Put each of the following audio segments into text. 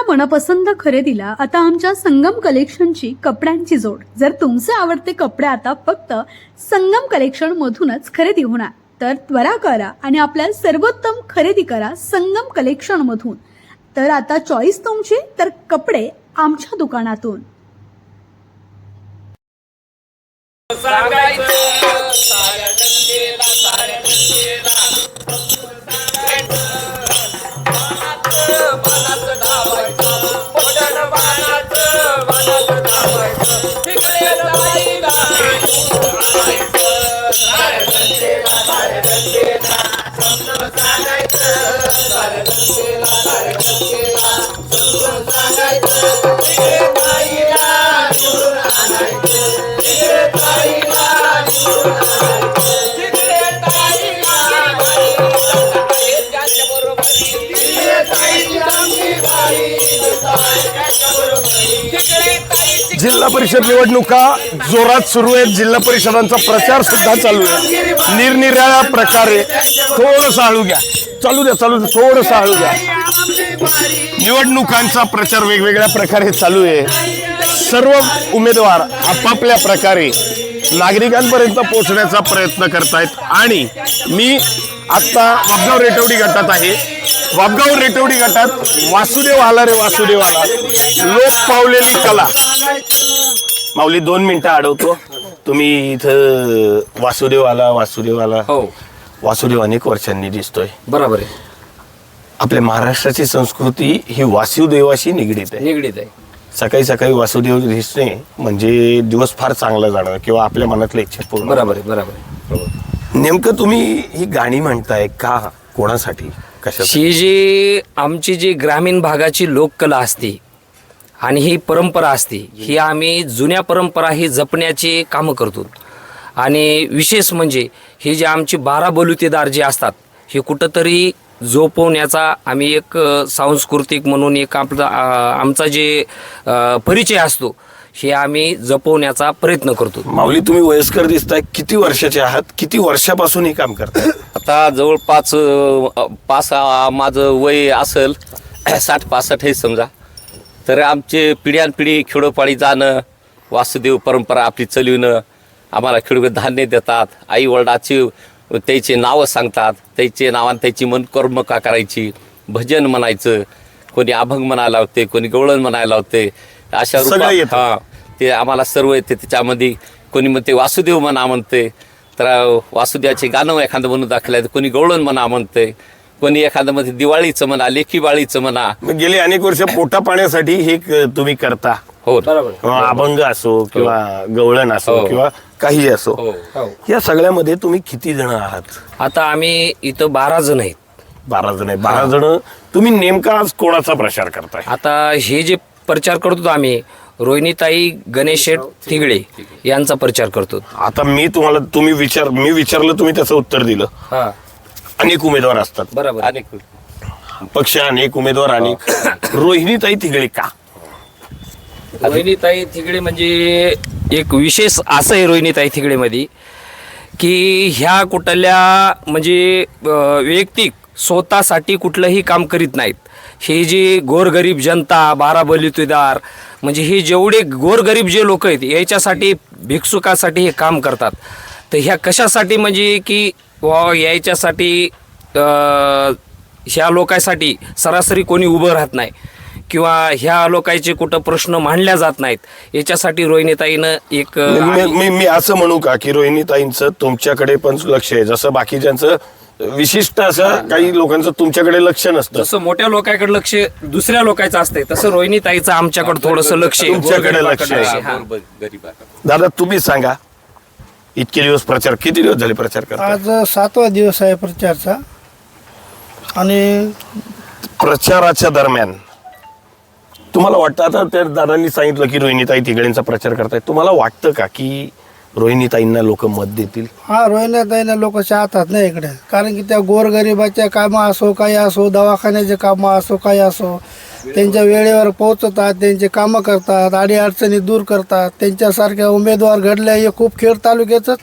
तुमच्या मनपसंत खरेदीला आता आमच्या संगम कलेक्शनची कपड्यांची जोड. जर तुमचे आवडते कपडे आता फक्त संगम कलेक्शन मधूनच खरेदी होणार, तर त्वरा करा आणि आपल्या सर्वोत्तम खरेदी करा संगम कलेक्शन मधून. तर आता चॉईस तुमची, तर कपडे आमच्या दुकानातून. जिल्हा परिषद निवडणुका जोरात सुरू आहेत. जिल्हा परिषदांचा प्रचार सुद्धा चालू आहे. निरनिराळ्या प्रकारे थोडंसं हळू घ्या, चालू द्या थोडंसं हळू घ्या. निवडणुकांचा प्रचार वेगवेगळ्या प्रकारे चालू आहे. सर्व उमेदवार आपापल्या प्रकारे नागरिकांपर्यंत पोहोचण्याचा प्रयत्न करतायत. आणि मी आता वापगाव रेटवडी गटात आहे. वापगाव रेटवडी गटात वासुदेव आला रे वासुदेव आला, लोक पावलेली कला. माऊली 2 मिनिटं अडवतो. तुम्ही इथं वासुदेव आला हो, वासुदेव अनेक वर्षांनी दिसतोय. बरोबर आहे. आपल्या महाराष्ट्राची संस्कृती ही वासुदेवाशी निगडीत आहे. सकाळी सकाळी वासुदेव दिसणे म्हणजे दिवस फार चांगला जाणं किंवा आपल्या मनातल्या इच्छा पूर्ण. बरोबर आहे. नेमकं तुम्ही ही गाणी म्हणताय का, कोणासाठी, कशासाठी? ही जी आमची जी ग्रामीण भागाची लोककला असते आणि ही परंपरा असते, ही आम्ही जुन्या परंपरा ही जपण्याची कामं करतो. आणि विशेष म्हणजे ही जे आमची 12 बलुतेदार जे असतात, हे कुठंतरी जोपवण्याचा आम्ही एक सांस्कृतिक म्हणून एक आमचा जे परिचय असतो, हे आम्ही जपवण्याचा प्रयत्न करतो. माऊली, तुम्ही वयस्कर दिसताय. किती वर्षाचे आहात? किती वर्षापासून हे काम करताय? आता जवळपास माझं वय असेल 60-65 हे समजा. तर आमचे पिढ्यानपिढी खेडोपाडी जाणं, वासुदेव परंपरा आपली चलविणं, आम्हाला खेडोपाडी धान्य देतात, आई वडिलाची त्याचे नावं सांगतात, त्याचे नावानं त्याची मनकर्मका करायची, भजन म्हणायचं, कोणी अभंग म्हणायला होते, कोणी गवळण म्हणायला होते. अशा रूपात ते आम्हाला सर्व येते. त्याच्यामध्ये कोणी म्हणते वासुदेव म्हणा म्हणते, तर वासुदेवाचे गाणं एखादं म्हणून दाखलं, कोणी गवळण म्हणा म्हणते, कोणी एखादं मध्ये दिवाळीचं म्हणा, लेखी बाळीचं म्हणा. गेले अनेक वर्ष पोटा पाण्यासाठी हे तुम्ही करता. हो, अभंग असो किंवा गवळण असो किंवा काही असो, या सगळ्यामध्ये तुम्ही किती जण आहात? आता आम्ही इथं 12 जण आहेत. 12 जण आहे. 12 जण. तुम्ही नेमका आज कोणाचा प्रचार करताय? आता हे जे प्रचार करतो आम्ही रोहिणीताई गणेशेठ थिगळे यांचा प्रचार करतो. आता मी विचारलं, तुम्ही त्याचं उत्तर दिलं. अनेक उमेदवार असतात, बरोबर. अनेक पक्ष अनेक, उमेदवार अनेक. रोहिणीताई थिगळे का? रोहिणीताई थिगळे म्हणजे एक विशेष असं आहे रोहिणीताई थिगळेमध्ये की ह्या कुठल्या म्हणजे वैयक्तिक स्वतःसाठी कुठलंही काम करीत नाहीत. हे जे गोरगरीब जनता, 12 बलुतेदार म्हणजे हे जेवढे गोरगरीब जे लोक आहेत याच्यासाठी, भिक्षुकासाठी हे काम करतात. तर ह्या कशासाठी म्हणजे की याच्यासाठी ह्या लोकांसाठी सरासरी कोणी उभं राहत नाही किंवा ह्या लोकांचे कुठं प्रश्न मांडल्या जात नाहीत. याच्यासाठी रोहिणीताईनं एक मी असं म्हणू का की रोहिणीताईंचं तुमच्याकडे पण लक्ष आहे, जसं बाकीच्यांचं विशिष्ट असं काही लोकांचं तुमच्याकडे लक्ष नसतं. जसं मोठ्या लोकांकडे लक्ष दुसऱ्या लोकांचं असतंय, तसं रोहिणीताईचं आमच्याकडे थोडंसं लक्ष आहे, तुमच्याकडे लक्ष आहे. दादा, तुम्ही सांगा, इतके दिवस प्रचार, किती दिवस झाले प्रचार करता? आज 7वा दिवस आहे प्रचारचा. आणि प्रचाराच्या दरम्यान तुम्हाला वाटतं, आता त्या दादांनी सांगितलं की रोहिणीताई थिगळेंचा प्रचार करताय, तुम्हाला वाटतं का की रोहिणीताईंना लोक मत देतील? हा, रोहिणीताईंना लोक चाहतात नाही इकडे, कारण की त्या गोरगरिबाच्या कामं असो, काही असो, दवाखान्याचे कामं असो, काही असो, त्यांच्या वेळेवर पोहोचतात, त्यांचे कामं करतात, अडीअडचणी दूर करतात. त्यांच्यासारख्या उमेदवार घडले हे खूप खेड तालुक्याचंच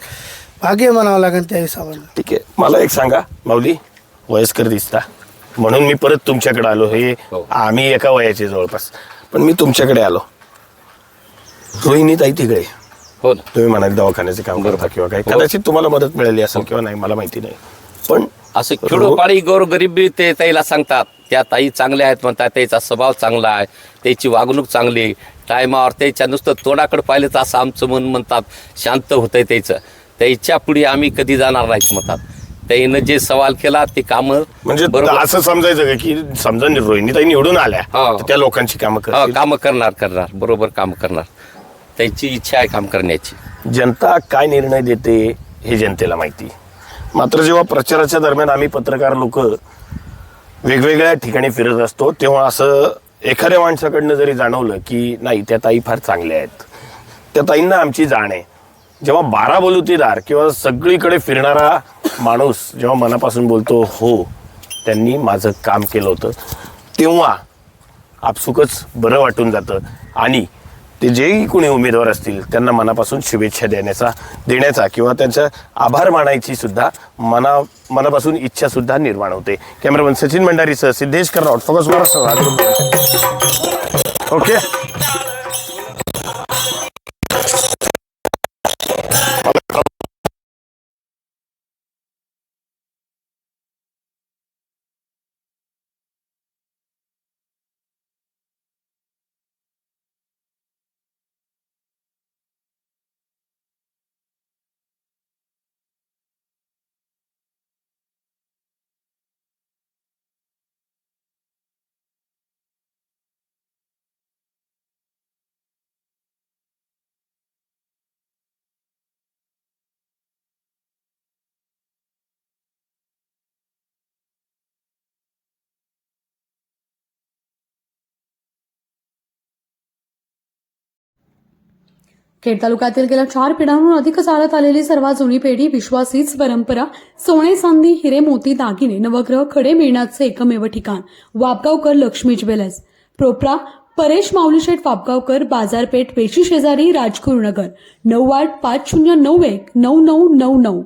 भाग्य म्हणावं लागेल त्या हिशोबाने. ठीक आहे. मला एक सांगा माऊली, वयस्कर दिसता, म्हणून मी परत तुमच्याकडे आलो. हे आम्ही एका वयाचे जवळपास, पण मी तुमच्याकडे आलो. रोहिणी ताई तिकडे हो ना. तुम्ही म्हणाले दवाखान्याचे काम करता किंवा काय, कदाचित तुम्हाला मदत मिळाली असेल किंवा नाही मला माहिती नाही, पण असं खेडोपाडी गोरगरीबी ते ताईला सांगतात, त्या ताई चांगल्या आहेत म्हणतात, त्याचा स्वभाव चांगला आहे, त्याची वागणूक चांगली, टायमावर त्याच्या नुसतं तोंडाकडे पाहिलं तर असं आमचं मन म्हणतात शांत होतंय त्याचं, त्याच्या पुढे आम्ही कधी जाणार नाहीत म्हणतात. त्यानं जे सवाल केला ते कामं म्हणजे बरोबर असं समजायचं का की समजा रोहिणी ताई निवडून आल्या हा. तर त्या लोकांची कामं करतील. कामं करणार बरोबर काम करणार. त्याची इच्छा आहे काम करण्याची. जनता काय निर्णय देते हे जनतेला माहिती. मात्र जेव्हा प्रचाराच्या दरम्यान आम्ही पत्रकार लोक वेगवेगळ्या ठिकाणी फिरत असतो तेव्हा असं एखाद्या माणसाकडनं जरी जाणवलं की नाही त्या ताई फार चांगल्या आहेत, त्या ताईंना आमची जाण आहे, जेव्हा 12 बोलुतेदार किंवा सगळीकडे फिरणारा माणूस जेव्हा मनापासून बोलतो हो त्यांनी माझं काम केलं होतं, तेव्हा आपसुकच बरं वाटून जातं. आणि ते जेही कोणी उमेदवार असतील त्यांना मनापासून शुभेच्छा देण्याचा किंवा त्यांचा आभार मानायची सुद्धा मनापासून इच्छा सुद्धा निर्माण होते. कॅमेरामन सचिन भंडारीसह सिद्धेश कर्नाड, फोकस महाराष्ट्र. ओके. खेड तालुक्यातील गेल्या 4 पिढ्यांहून अधिक चालत आलेली सर्वात जुनी पेढी, विश्वास हीच परंपरा, सोने चांदी हिरे मोती दागिने नवग्रह खडे मिळण्याचे एकमेव ठिकाण वापगावकर लक्ष्मी ज्वेलर्स. प्रोप्रा परेश माऊलीशेठ वापगावकर, बाजारपेठ पेशी शेजारी, राजगुरुनगर. 9 8 5091 9999.